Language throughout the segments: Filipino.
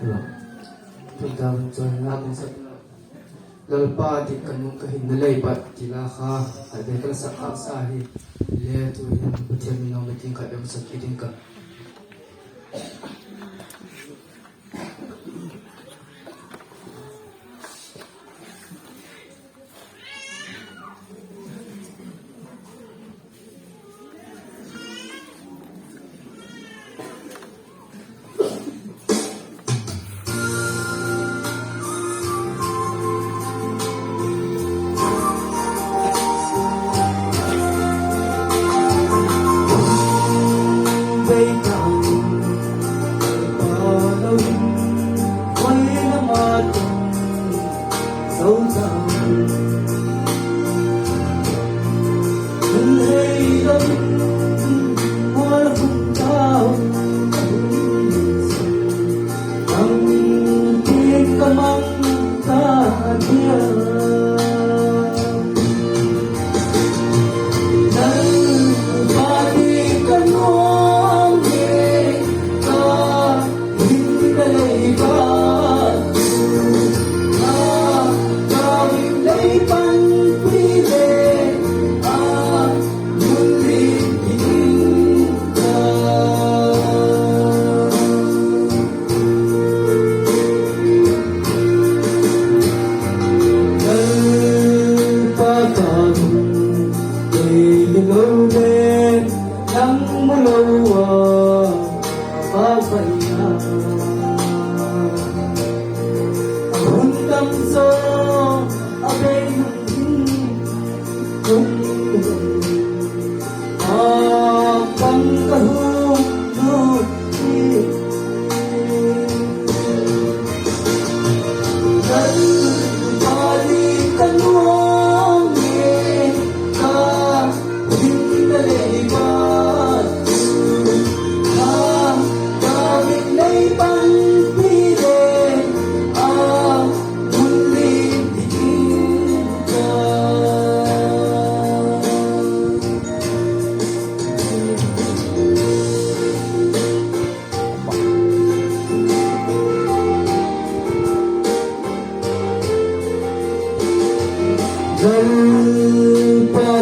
Pagdamit sa natin sa lalpa di kanong kahinalay pat tila ka aday ka sa kasahi leto yan pati minaw mating ka yung sakitin ka beita palawin may namatong saudang kung ay gawin walang tao ang di ka mang kahadiyan ang mulawa pagpaya ang hundang so abay ng abang kahundot balikan mo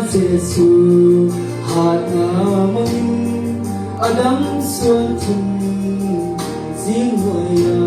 Jesu hat namang adam suan sing hoya